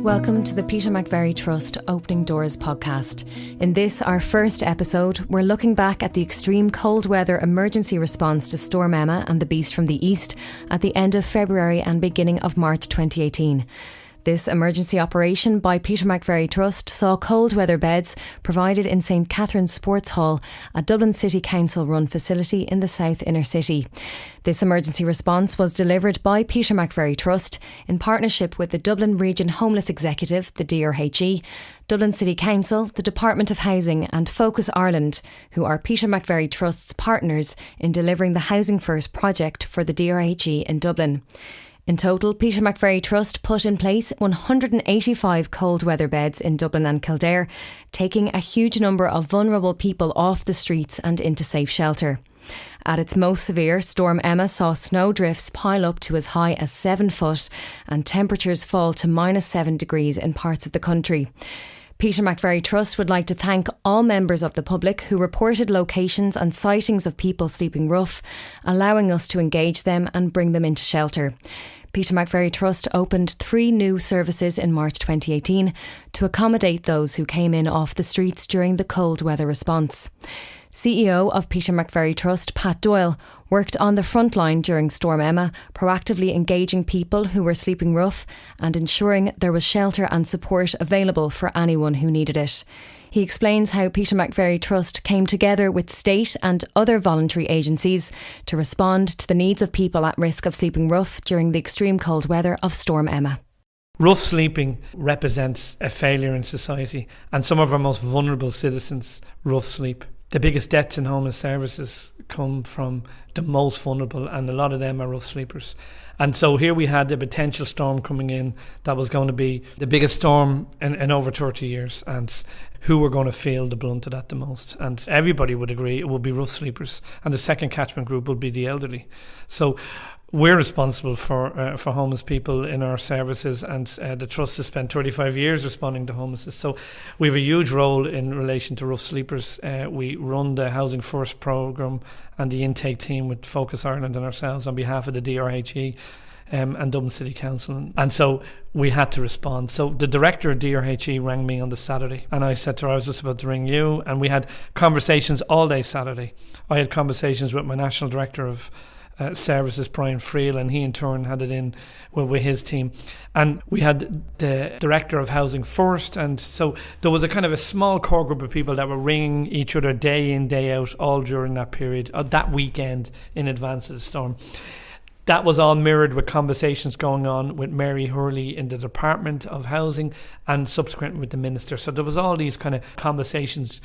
Welcome to the Peter McVerry Trust Opening Doors podcast. In this, our first episode, we're looking back at the extreme cold weather emergency response to Storm Emma and the Beast from the East at the end of February and beginning of March 2018. This emergency operation by Peter McVerry Trust saw cold weather beds provided in St Catherine's Sports Hall, a Dublin City Council run facility in the South Inner City. This emergency response was delivered by Peter McVerry Trust in partnership with the Dublin Region Homeless Executive, the DRHE, Dublin City Council, the Department of Housing and Focus Ireland, who are Peter McVerry Trust's partners in delivering the Housing First project for the DRHE in Dublin. In total, Peter McVerry Trust put in place 185 cold weather beds in Dublin and Kildare, taking a huge number of vulnerable people off the streets and into safe shelter. At its most severe, Storm Emma saw snow drifts pile up to as high as 7 foot and temperatures fall to -7 degrees in parts of the country. Peter McVerry Trust would like to thank all members of the public who reported locations and sightings of people sleeping rough, allowing us to engage them and bring them into shelter. Peter McVerry Trust opened 3 new services in March 2018 to accommodate those who came in off the streets during the cold weather response. CEO of Peter McVerry Trust, Pat Doyle, worked on the front line during Storm Emma, proactively engaging people who were sleeping rough and ensuring there was shelter and support available for anyone who needed it. He explains how Peter McVerry Trust came together with state and other voluntary agencies to respond to the needs of people at risk of sleeping rough during the extreme cold weather of Storm Emma. Rough sleeping represents a failure in society, and some of our most vulnerable citizens rough sleep. The biggest deaths in homeless services come from the most vulnerable, and a lot of them are rough sleepers. And so here we had a potential storm coming in that was going to be the biggest storm in over 30 years, and who were going to feel the brunt of that the most. And everybody would agree it would be rough sleepers, and the second catchment group would be the elderly. So we're responsible for homeless people in our services, and the Trust has spent 35 years responding to homelessness. So we have a huge role in relation to rough sleepers. We run the Housing First programme and the intake team with Focus Ireland and ourselves on behalf of the DRHE and Dublin City Council. And so we had to respond. So the director of DRHE rang me on the Saturday, and I said to her, I was just about to ring you. And we had conversations all day Saturday. I had conversations with my national director of services, Brian Friel, and he in turn had it in with his team. And we had the director of Housing First, and so there was a kind of a small core group of people that were ringing each other day in, day out, all during that period, that weekend in advance of the storm. That was all mirrored with conversations going on with Mary Hurley in the Department of Housing and subsequently with the Minister. So there was all these kind of conversations,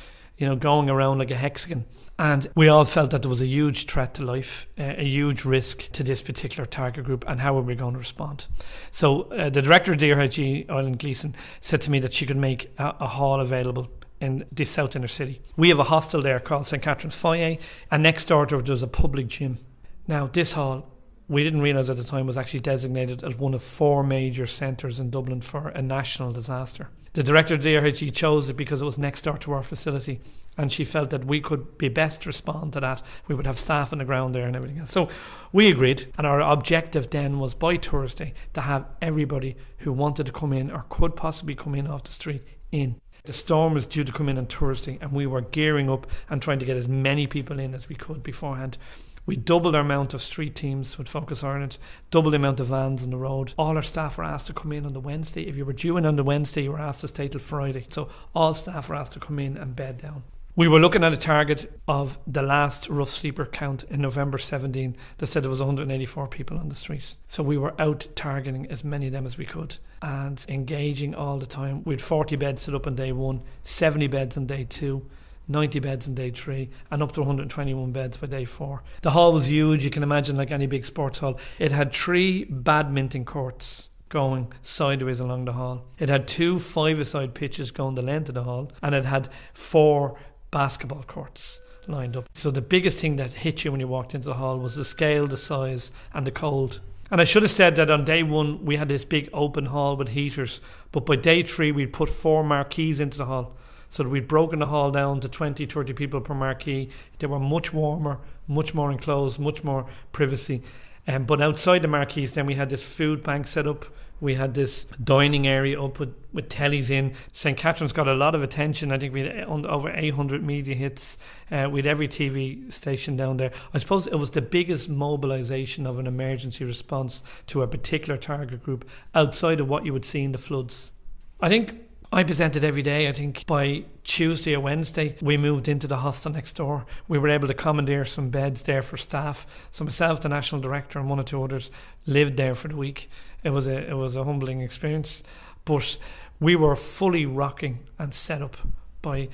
going around like a hexagon. And we all felt that there was a huge threat to life, a huge risk to this particular target group, and how are we going to respond? So the director of DRHE, Eileen Gleeson, said to me that she could make a hall available in the South Inner City. We have a hostel there called St Catherine's Foyer, and next door to it there's a public gym. Now this hall, we didn't realise at the time, was actually designated as one of 4 major centres in Dublin for a national disaster. The director of DRHE chose it because it was next door to our facility, and she felt that we could be best to respond to that. We would have staff on the ground there and everything else. So we agreed, and our objective then was by Thursday to have everybody who wanted to come in or could possibly come in off the street in. The storm was due to come in on Thursday, and we were gearing up and trying to get as many people in as we could beforehand. We doubled our amount of street teams with Focus Ireland, doubled the amount of vans on the road. All our staff were asked to come in on the Wednesday. If you were due in on the Wednesday, you were asked to stay till Friday. So all staff were asked to come in and bed down. We were looking at a target of the last rough sleeper count in November 17 that said there was 184 people on the street. So we were out targeting as many of them as we could and engaging all the time. We had 40 beds set up on day 1, 70 beds on day 2, 90 beds on day 3, and up to 121 beds by day 4. The hall was huge, you can imagine, like any big sports hall. It had 3 badminton courts going sideways along the hall. It had 2 five-a-side pitches going the length of the hall, and it had 4 basketball courts lined up. So the biggest thing that hit you when you walked into the hall was the scale, the size, and the cold. And I should have said that on day 1 we had this big open hall with heaters, but by day 3 we'd put 4 marquees into the hall. So that we'd broken the hall down to 20, 30 people per marquee. They were much warmer, much more enclosed, much more privacy. But outside the marquees, then we had this food bank set up. We had this dining area up with tellies in. St. Catherine's got a lot of attention. I think we had over 800 media hits. We had every TV station down there. I suppose it was the biggest mobilisation of an emergency response to a particular target group outside of what you would see in the floods. I think I presented every day. I think by Tuesday or Wednesday, we moved into the hostel next door. We were able to commandeer some beds there for staff. So myself, the national director, and one or two others lived there for the week. It was a humbling experience, but we were fully rocking and set up by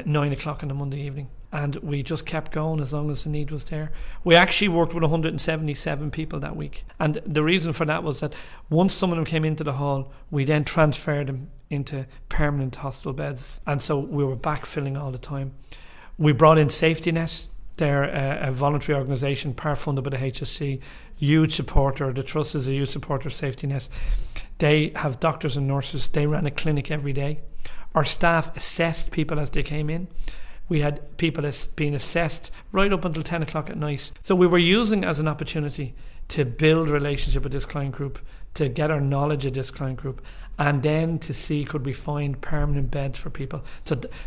9 o'clock on a Monday evening. And we just kept going as long as the need was there. We actually worked with 177 people that week. And the reason for that was that once some of them came into the hall, we then transferred them into permanent hospital beds. And so we were backfilling all the time. We brought in Safety Net. They're a voluntary organisation, part funded by the HSC, huge supporter. The Trust is a huge supporter of Safety Net. They have doctors and nurses. They ran a clinic every day. Our staff assessed people as they came in. We had people being assessed right up until 10 o'clock at night. So we were using it as an opportunity to build a relationship with this client group, to get our knowledge of this client group, and then to see could we find permanent beds for people.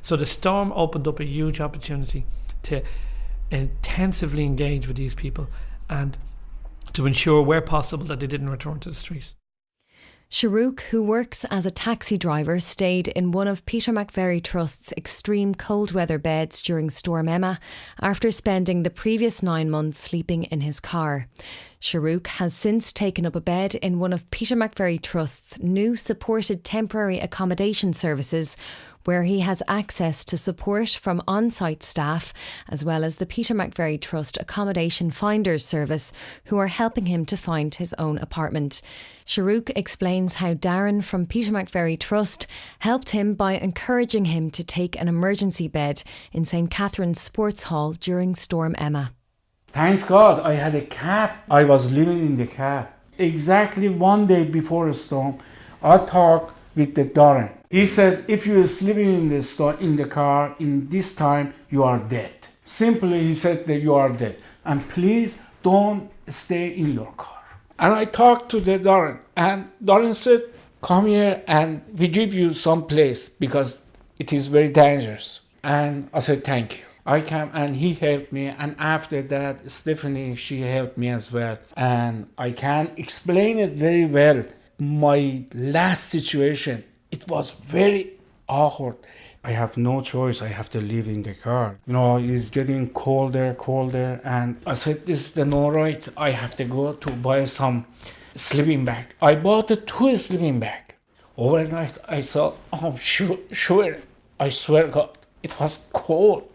So the storm opened up a huge opportunity to intensively engage with these people and to ensure where possible that they didn't return to the street. Sharouk, who works as a taxi driver, stayed in one of Peter McVerry Trust's extreme cold weather beds during Storm Emma after spending the previous 9 months sleeping in his car. Sharouk has since taken up a bed in one of Peter McVerry Trust's new supported temporary accommodation services, where he has access to support from on-site staff as well as the Peter McVerry Trust Accommodation Finders Service, who are helping him to find his own apartment. Sharouk explains how Darren from Peter McVerry Trust helped him by encouraging him to take an emergency bed in St. Catherine's Sports Hall during Storm Emma. Thanks God, I had a cab. I was living in the cab. Exactly 1 day before the storm, I talked with the Darren. He said, if you're sleeping in the car in this time, you are dead. Simply, he said that you are dead. And please don't stay in your car. And I talked to the Darren, and Darren said, come here and we give you some place because it is very dangerous. And I said, thank you. I came and he helped me, and after that, Stephanie, she helped me as well. And I can explain it very well. My last situation, it was very awkward. I have no choice. I have to live in the car. You know, it's getting colder, and I said, this is the no right. I have to go to buy some sleeping bag. I bought 2 sleeping bags. Overnight, I thought, oh, sure, I swear God, it was cold.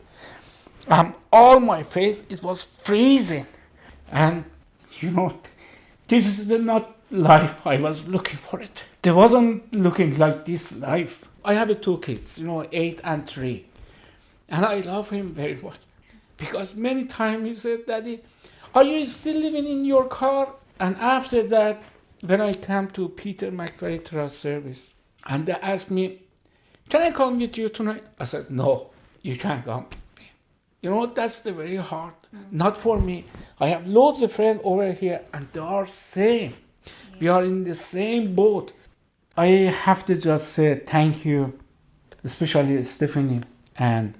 All my face, it was freezing. And, you know, this is not life I was looking for it. There wasn't looking like this life. I have 2 kids, 8 and 3. And I love him very much. Because many times he said, Daddy, are you still living in your car? And after that, when I came to Peter McVerry Trust service, and they asked me, can I come with you tonight? I said, no, you can't come. That's the very hard. Not for me. I have loads of friends over here, and they are same. Yeah. We are in the same boat. I have to just say thank you, especially Stephanie and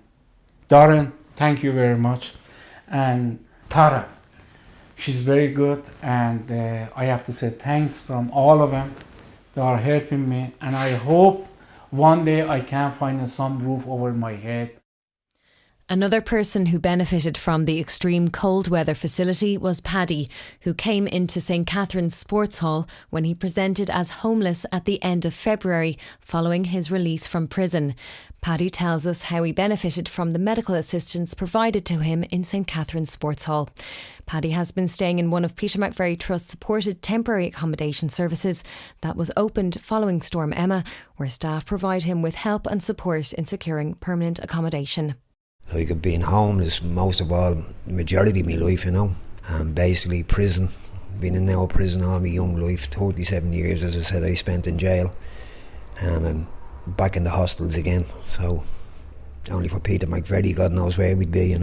Darren. Thank you very much. And Tara, she's very good. And I have to say thanks from all of them. They are helping me. And I hope one day I can find some roof over my head. Another person who benefited from the extreme cold weather facility was Paddy, who came into St. Catherine's Sports Hall when he presented as homeless at the end of February following his release from prison. Paddy tells us how he benefited from the medical assistance provided to him in St. Catherine's Sports Hall. Paddy has been staying in one of Peter McVerry Trust's supported temporary accommodation services that was opened following Storm Emma, where staff provide him with help and support in securing permanent accommodation. Like, I've been homeless most of all, the majority of my life, and basically prison. Been in now prison all my young life, 37 years, as I said, I spent in jail, and I'm back in the hostels again, so only for Peter McVerry, God knows where we'd be,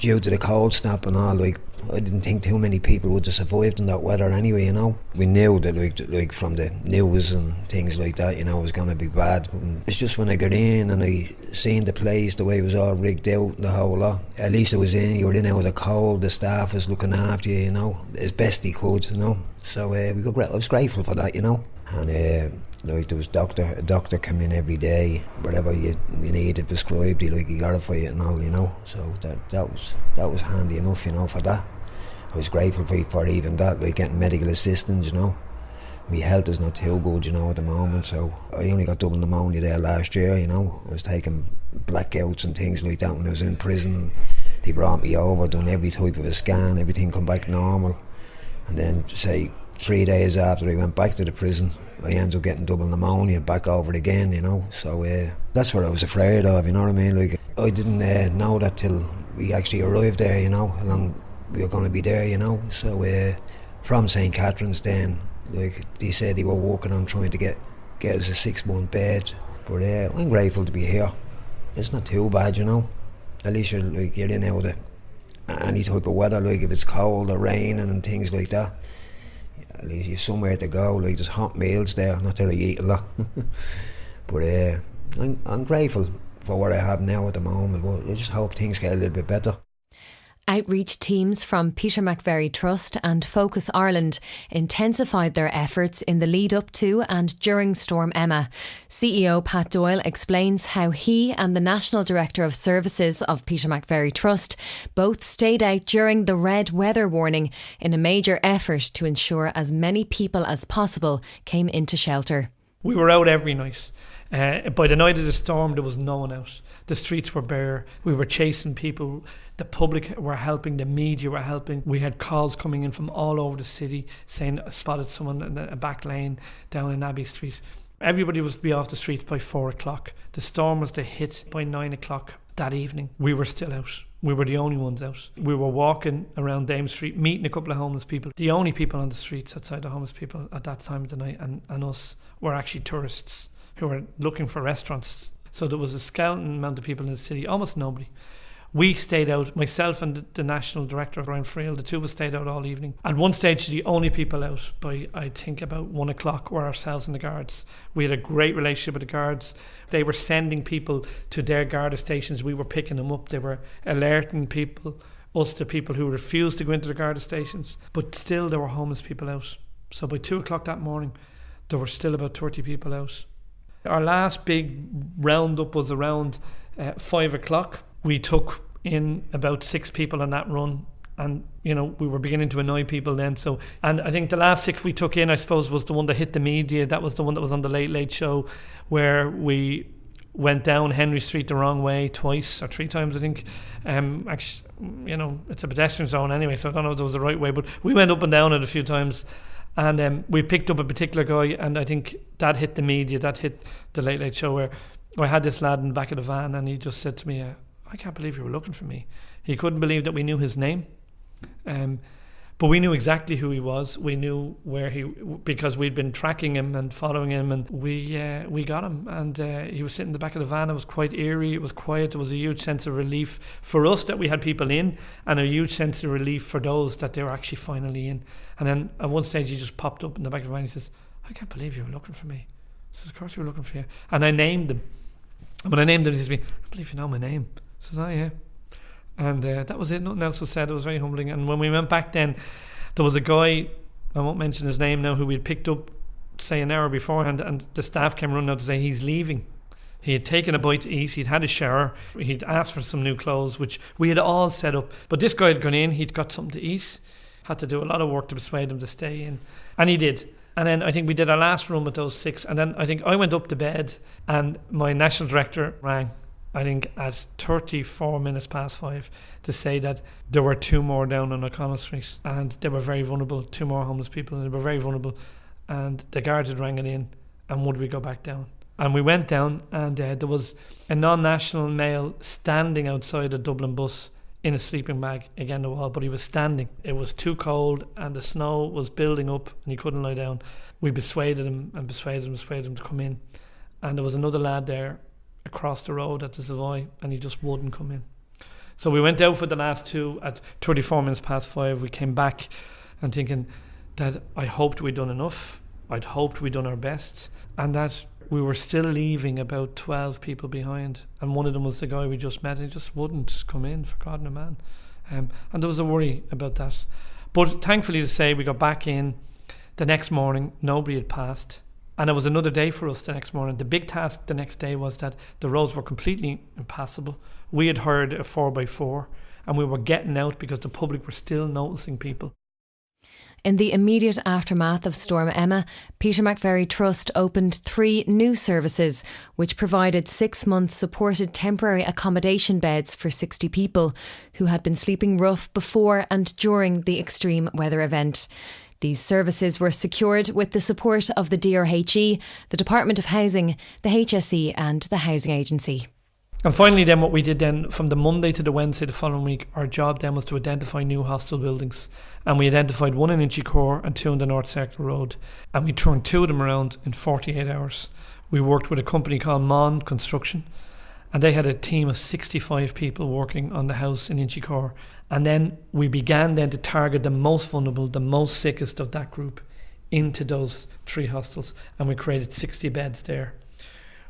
due to the cold snap and all, like, I didn't think too many people would have survived in that weather anyway, you know. We knew that, like from the news and things like that, you know, it was going to be bad. And it's just when I got in and I seen the place, the way it was all rigged out and the whole lot. At least I was in, you were in out of the cold, the staff was looking after you, you know, as best they could, you know. So I was grateful for that, you know. And like there was a doctor come in every day, whatever you needed prescribed, he got it for you and all, you know. So that was handy enough, you know, for that. I was grateful for even that, like getting medical assistance, you know. My health is not too good, you know, at the moment, so I only got double pneumonia there last year, you know. I was taking blackouts and things like that when I was in prison. They brought me over, done every type of a scan, everything come back normal. And then, say, 3 days after I went back to the prison, I ended up getting double pneumonia back over again, you know. So that's what I was afraid of, you know what I mean? Like, I didn't know that till we actually arrived there, you know, how long we were going to be there, you know. So from St. Catherine's then, like, they said they were working on trying to get us a 6-month bed. But I'm grateful to be here. It's not too bad, you know. At least you're in out of any type of weather, like if it's cold or raining and things like that. At least you're somewhere to go, like there's hot meals there, not that I eat a lot. But I'm grateful for what I have now at the moment, but I just hope things get a little bit better. Outreach teams from Peter McVerry Trust and Focus Ireland intensified their efforts in the lead up to and during Storm Emma. CEO Pat Doyle explains how he and the National Director of Services of Peter McVerry Trust both stayed out during the red weather warning in a major effort to ensure as many people as possible came into shelter. We were out every night. By the night of the storm, there was no one out. The streets were bare. We were chasing people. The public were helping. The media were helping. We had calls coming in from all over the city saying I spotted someone in a back lane down in Abbey Street. Everybody was to be off the streets by 4 o'clock. The storm was to hit by 9 o'clock that evening. We were still out. We were the only ones out. We were walking around Dame Street, meeting a couple of homeless people. The only people on the streets outside the homeless people at that time of the night and us were actually tourists who were looking for restaurants. So there was a skeleton amount of people in the city, almost nobody. We stayed out, myself and the National Director, Ryan Friel, the two of us stayed out all evening. At one stage, the only people out by, I think, about 1 o'clock were ourselves and the guards. We had a great relationship with the guards. They were sending people to their Garda stations. We were picking them up. They were alerting us to people who refused to go into the Garda stations. But still, there were homeless people out. So by 2 o'clock that morning, there were still about 30 people out. Our last big roundup was around 5 o'clock. We took in about 6 people on that run, and you know we were beginning to annoy people then. So, and I think the last 6 we took in, I suppose, was the one that hit the media. That was the one that was on the Late Late Show, where we went down Henry Street the wrong way twice or 3 times, I think. Actually, you know, it's a pedestrian zone anyway, so I don't know if it was the right way, but we went up and down it a few times. And we picked up a particular guy, and I think that hit the media, that hit the Late Late Show, where I had this lad in the back of the van, and he just said to me, I can't believe you were looking for me. He couldn't believe that we knew his name. But we knew exactly who he was. We knew because we'd been tracking him and following him, and we got him. And he was sitting in the back of the van. It was quite eerie. It was quiet. There was a huge sense of relief for us that we had people in, and a huge sense of relief for those that they were actually finally in. And then at one stage, he just popped up in the back of the van. He says, I can't believe you were looking for me. I says, of course we were looking for you. And I named him. And when I named him, he says to me, I believe you know my name. I says, oh yeah. And that was it. Nothing else was said. It was very humbling. And when we went back then, there was a guy, I won't mention his name now, who we'd picked up, say, an hour beforehand, and the staff came running out to say he's leaving. He had taken a bite to eat, he'd had a shower, he'd asked for some new clothes, which we had all set up. But this guy had gone in, he'd got something to eat, had to do a lot of work to persuade him to stay in. And he did. And then I think we did our last run with those 6. And then I think I went up to bed, and my national director rang, I think at 34 minutes past 5, to say that there were 2 more down on O'Connell Street, and they were very vulnerable, 2 more homeless people, and they were very vulnerable, and the guards had rang it in, and would we go back down? And we went down, and there was a non-national male standing outside a Dublin bus in a sleeping bag against the wall, but he was standing. It was too cold, and the snow was building up, and he couldn't lie down. We persuaded him to come in, and there was another lad there across the road at the Savoy, and he just wouldn't come in. So we went out for the last two at 34 minutes past 5. We came back and thinking that I hoped we'd done enough. I'd hoped we'd done our best, and that we were still leaving about 12 people behind. And one of them was the guy we just met. He just wouldn't come in, for God and a man. And there was a worry about that. But thankfully to say, we got back in. The next morning, nobody had passed. And it was another day for us the next morning. The big task the next day was that the roads were completely impassable. We had hired a 4x4 and we were getting out because the public were still noticing people. In the immediate aftermath of Storm Emma, Peter McVerry Trust opened 3 new services which provided 6-month supported temporary accommodation beds for 60 people who had been sleeping rough before and during the extreme weather event. These services were secured with the support of the DRHE, the Department of Housing, the HSE and the Housing Agency. And finally then, what we did then from the Monday to the Wednesday the following week, our job then was to identify new hostel buildings. And we identified 1 in Inchicore and 2 on the North Circle Road. And we turned 2 of them around in 48 hours. We worked with a company called Mon Construction, and they had a team of 65 people working on the house in Inchicore. And then we began then to target the most vulnerable, the most sickest of that group into those 3 hostels. And we created 60 beds there.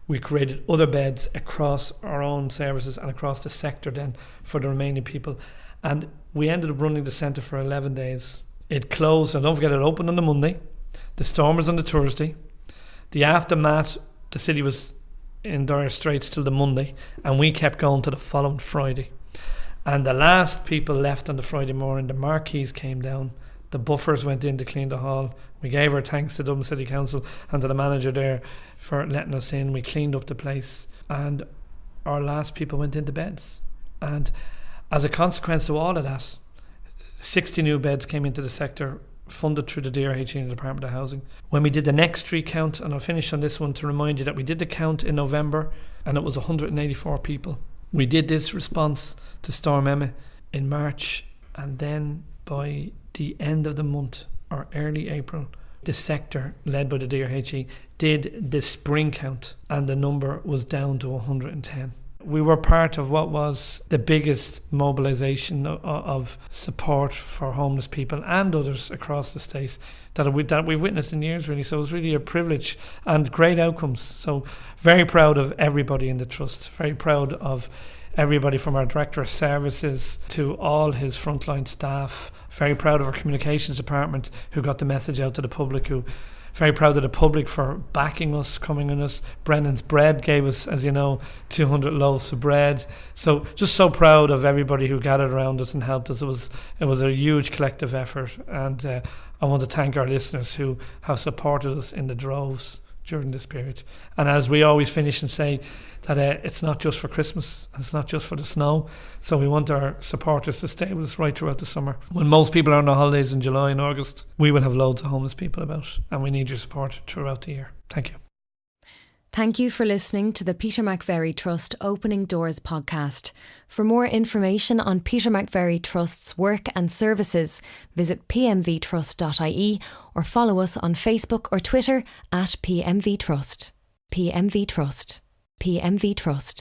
We created other beds across our own services and across the sector then for the remaining people. And we ended up running the centre for 11 days. It closed, and don't forget, it opened on the Monday. The storm was on the Thursday. The aftermath, the city was in dire straits till the Monday, and we kept going to the following Friday. And the last people left on the Friday morning, the marquees came down. The buffers went in to clean the hall. We gave our thanks to Dublin City Council and to the manager there for letting us in. We cleaned up the place, and our last people went into beds. And as a consequence of all of that, 60 new beds came into the sector, funded through the DRHE and the Department of Housing. When we did the next recount, and I'll finish on this one to remind you that we did the count in November, and it was 184 people. We did this response to Storm Emma in March, and then by the end of the month, or early April, the sector, led by the DRHE, did the spring count, and the number was down to 110. We were part of what was the biggest mobilisation of support for homeless people and others across the state that we've witnessed in years, really. So it was really a privilege and great outcomes. So very proud of everybody in the Trust, very proud of everybody from our Director of Services to all his frontline staff, very proud of our communications department who got the message out to the public, very proud of the public for backing us, coming on us. Brennan's Bread gave us, as you know, 200 loaves of bread. So just so proud of everybody who gathered around us and helped us. It was a huge collective effort, and I want to thank our listeners who have supported us in the droves during this period. And as we always finish and say, that it's not just for Christmas, it's not just for the snow. So we want our supporters to stay with us right throughout the summer. When most people are on the holidays in July and August, we will have loads of homeless people about, and we need your support throughout the year. Thank you. Thank you for listening to the Peter McVerry Trust Opening Doors podcast. For more information on Peter McVerry Trust's work and services, visit pmvtrust.ie or follow us on Facebook or Twitter at PMV Trust. PMV Trust. PMV Trust.